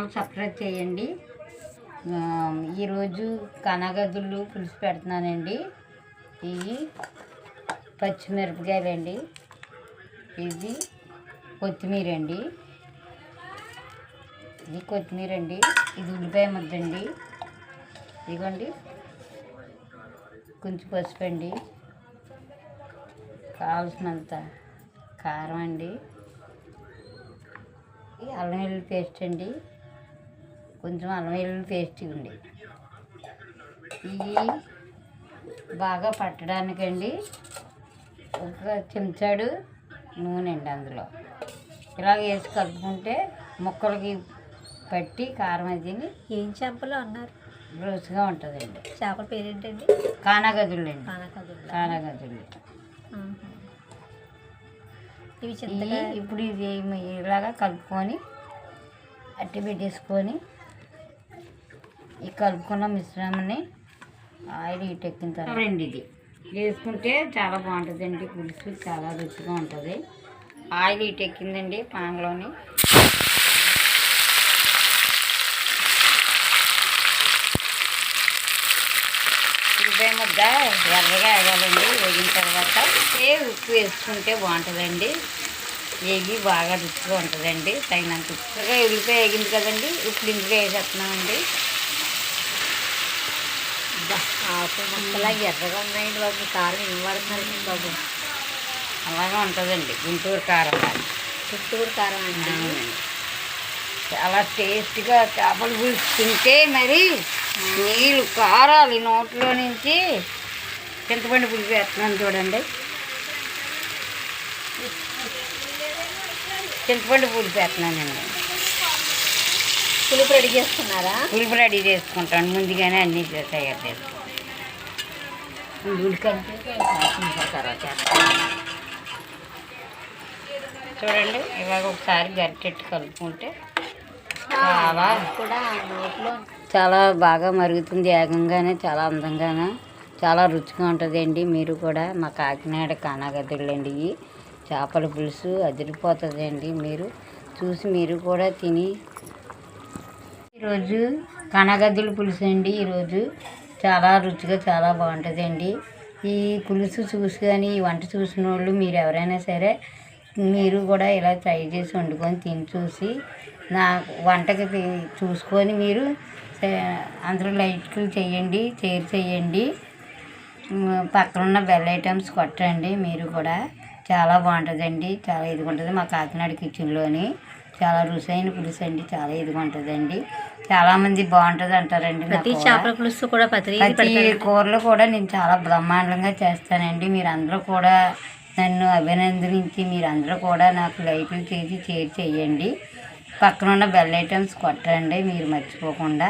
Channel subscribe చేయండి. ఈరోజు కనగదుళ్ళు పులుసు పెడుతున్నానండి. ఇవి పచ్చిమిరపకాయలండి, ఇది కొత్తిమీర అండి, ఇది కొత్తిమీర అండి, ఇది ఉల్లిపాయ ముద్దండి, ఇదిగోండి కొంచెం పసుపు అండి, కావాల్సినంత కారం అండి, అల్లం వెల్లుల్లి పేస్ట్ అండి, కొంచెం అల్లం వెల్లుల్లి పేస్ట్ ఇవ్వండి. ఇవి బాగా పట్టడానికండి ఒక చెంచాడు నూనె అండి. అందులో ఇలా వేసి కలుపుకుంటే ముక్కలకి పట్టి కారం అది ఏం చేపలు అన్నారు రుచిగా ఉంటుందండి. చేపల పేరేంటండి? కానగదుళ్ళు అండి. కానగదుళ్ళు. ఇవి చింతగా ఇప్పుడు ఇది ఇలాగా కలుపుకొని అట్టి పెట్టేసుకొని ఈ కలుపుకున్న మిశ్రమాన్ని ఆయిల్ ఎక్కిన తర్వాత రెండు ఇది వేసుకుంటే చాలా బాగుంటుందండి. పులుసు చాలా రుచిగా ఉంటుంది. ఆయిల్ ఎక్కిందండి పాన్లోని. ఉల్లిపాయ ముద్ద ఎర్రగా వేగాలండి. వేగిన తర్వాత ఉప్పు వేసుకుంటే బాగుంటుందండి. వేగి బాగా రుచిగా ఉంటుందండి. తగినంత ఉప్పుగా ఉల్లిపాయ వేగింది కదండి, ఇప్పుడు ఇందులో వేసేస్తున్నామండి. ఆకు ముక్కలా ఎర్రగా ఉన్నాయండి బాబు. కారం ఏం వాడుతున్నారండి బాబు? అలాగే ఉంటుందండి గుంటూరు కారం. గుంటూరు కారం అండి. చాలా టేస్ట్గా చేపలు పులుసు తింటే మరి నీళ్ళు కారాలి నోట్లో నుంచి. చింతపండు పులుసు వేస్తున్నాను చూడండి. చింతపండు పులుసు వేస్తున్నానండి. పులుపు రెడీ చేస్తున్నారా? పులుపు రెడీ చేసుకుంటాను ముందుగానే అన్నీ తయారు చేసుకుంటాను. తర్వాత చూడండి ఇలాగ ఒకసారి గరిటెట్టు కలుపుకుంటే చాలా కూడా నోట్లో చాలా బాగా మరుగుతుంది. ఏకంగానే చాలా అందంగానే చాలా రుచిగా ఉంటుందండి. మీరు కూడా మా కాకినాడ కానగదుళ్ళండి. ఇవి చేపల పులుసు అదిరిపోతుందండి. మీరు చూసి మీరు కూడా తిని. ఈరోజు కనగదుల పులుసు అండి. ఈరోజు చాలా రుచిగా చాలా బాగుంటుందండి. ఈ పులుసు చూసి కానీ ఈ వంట చూసిన వాళ్ళు మీరు ఎవరైనా సరే మీరు కూడా ఇలా ట్రై చేసి వండుకొని తిని చూసి నా వంటకి చూసుకొని మీరు అందరూ లైక్లు చేయండి, షేర్ చేయండి, పక్కన ఉన్న బెల్ ఐటమ్స్ కొట్టండి. మీరు కూడా చాలా బాగుంటుందండి. చాలా ఇదిగా ఉంటుంది. మా కాకినాడ కిచెన్లోని చాలా రుచైన పులుసు అండి. చాలా ఇదిగా ఉంటుందండి. చాలామంది బాగుంటుంది అంటారండి. ప్రతి చేపల పులుసు కూడా ప్రతి కూరలు కూడా నేను చాలా బ్రహ్మాండంగా చేస్తానండి. మీరు అందరూ కూడా నన్ను అభినందించి మీరు అందరూ కూడా నాకు లైక్లు చేసి షేర్ చేయండి. పక్కన ఉన్న బెల్ ఐటమ్స్ కొట్టండి మీరు మర్చిపోకుండా.